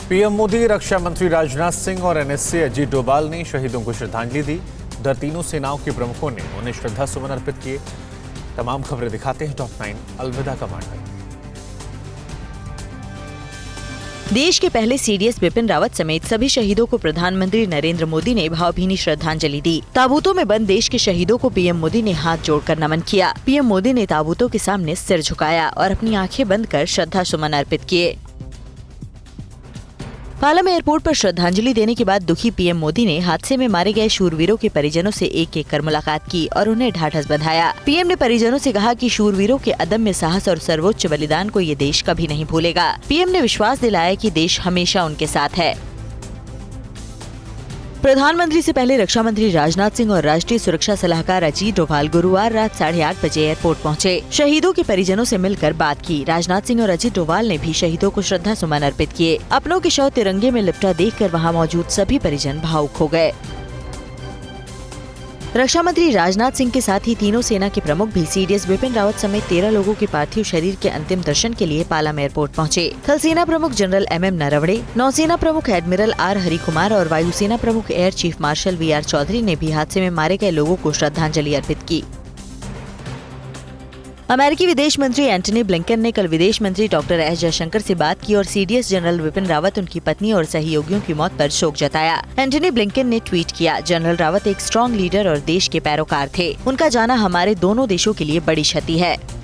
PM Modi, रक्षा मंत्री राजनाथ सिंह और NSA Ajit Doval ने शहीदों को श्रद्धांजलि दी। उधर तीनों सेनाओं के प्रमुखों ने उन्हें श्रद्धा सुमन अर्पित किए। तमाम खबरें दिखाते हैं टॉप 9 अलविदा कमांडर। देश के पहले सीडीएस बिपिन रावत समेत सभी शहीदों को प्रधानमंत्री नरेंद्र मोदी ने भावभीनी श्रद्धांजलि दी। ताबूतों में बंद देश के शहीदों को पीएम मोदी ने हाथ जोड़कर नमन किया। पीएम मोदी ने ताबूतों के सामने सिर झुकाया और अपनी आंखें बंद कर श्रद्धा सुमन अर्पित किए। पालम एयरपोर्ट पर श्रद्धांजलि देने के बाद दुखी पीएम मोदी ने हादसे में मारे गए शूरवीरों के परिजनों से एक-एक कर मुलाकात की और उन्हें ढाढ़स बंधाया। पीएम ने परिजनों से कहा कि शूरवीरों के अदम्य साहस और सर्वोच्च बलिदान को ये देश कभी नहीं भूलेगा। पीएम ने विश्वास दिलाया कि देश हमेशा उनके साथ है। प्रधानमंत्री से पहले रक्षा मंत्री राजनाथ सिंह और राष्ट्रीय सुरक्षा सलाहकार अजीत डोभाल गुरुवार रात 8:30 बजे एयरपोर्ट पहुंचे। शहीदों के परिजनों से मिलकर बात की। राजनाथ सिंह और अजीत डोभाल ने भी शहीदों को श्रद्धा सुमन अर्पित किए। अपनों के शव तिरंगे में लिपटा देखकर वहां मौजूद सभी परिजन भावुक हो गए। रक्षा मंत्री राजनाथ सिंह के साथ ही तीनों सेना के प्रमुख भी सीडीएस बिपिन रावत समेत 13 लोगों के पार्थिव शरीर के अंतिम दर्शन के लिए पालम एयरपोर्ट पहुंचे। थल सेना प्रमुख जनरल MM नरवणे, नौसेना प्रमुख एडमिरल R हरिकुमार और वायुसेना प्रमुख air chief marshal VR Chaudhari ने भी हादसे में मारे गए लोगों को श्रद्धांजलि अर्पित की। अमेरिकी विदेश मंत्री एंटनी ब्लिंकन ने कल विदेश मंत्री डॉक्टर एस जयशंकर से बात की और सीडीएस जनरल बिपिन रावत, उनकी पत्नी और सहयोगियों की मौत पर शोक जताया। एंटनी ब्लिंकन ने ट्वीट किया, जनरल रावत एक स्ट्रॉन्ग लीडर और देश के पैरोकार थे। उनका जाना हमारे दोनों देशों के लिए बड़ी क्षति है।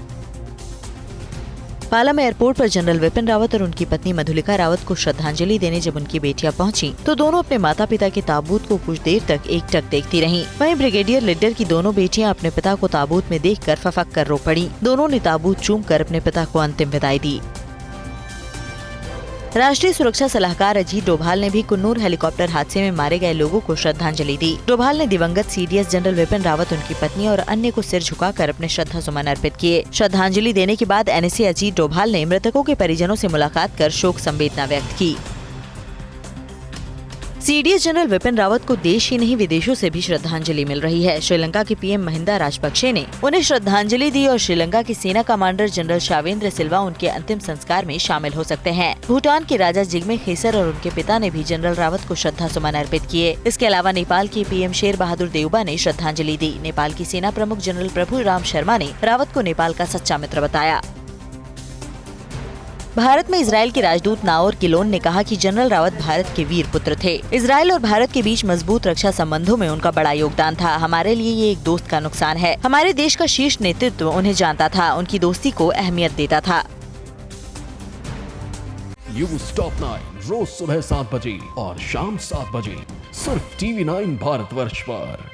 पालम एयरपोर्ट पर जनरल बिपिन रावत और उनकी पत्नी मधुलिका रावत को श्रद्धांजलि देने जब उनकी बेटियां पहुंची तो दोनों अपने माता पिता के ताबूत को कुछ देर तक एकटक देखती रहीं। वहीं ब्रिगेडियर लीडर की दोनों बेटियां अपने पिता को ताबूत में देखकर फफक कर रो पड़ी। दोनों ने ताबूत चूमकर अपने पिता को अंतिम विदाई दी। राष्ट्रीय सुरक्षा सलाहकार अजीत डोभाल ने भी कुन्नूर हेलीकॉप्टर हादसे में मारे गए लोगों को श्रद्धांजलि दी। डोभाल ने दिवंगत सीडीएस जनरल बिपिन रावत, उनकी पत्नी और अन्य को सिर झुकाकर अपने श्रद्धा सुमन अर्पित किए। श्रद्धांजलि देने के बाद एनएसए अजीत डोभाल ने मृतकों के परिजनों से मुलाकात कर शोक संवेदना व्यक्त की। सीडीएस जनरल बिपिन रावत को देश ही नहीं विदेशों से भी श्रद्धांजलि मिल रही है। श्रीलंका के पीएम महिंदा राजपक्षे ने उन्हें श्रद्धांजलि दी और श्रीलंका के सेना कमांडर जनरल शावेंद्र सिल्वा उनके अंतिम संस्कार में शामिल हो सकते हैं। भूटान के राजा जिग्मे खेसर और उनके पिता ने भी जनरल रावत को श्रद्धा सुमन अर्पित किए। इसके अलावा नेपाल के पीएम शेर बहादुर देउबा ने श्रद्धांजलि दी। नेपाल की सेना प्रमुख जनरल प्रभु राम शर्मा ने रावत को नेपाल का सच्चा मित्र बताया। भारत में इजरायल के राजदूत नाओर किलोन ने कहा कि जनरल रावत भारत के वीर पुत्र थे। इजरायल और भारत के बीच मजबूत रक्षा संबंधों में उनका बड़ा योगदान था। हमारे लिए ये एक दोस्त का नुकसान है। हमारे देश का शीर्ष नेतृत्व उन्हें जानता था, उनकी दोस्ती को अहमियत देता था। न्यूज़ टॉप 9 रोज सुबह 7 बजे और शाम 7 बजे सिर्फ TV9 भारतवर्ष पर।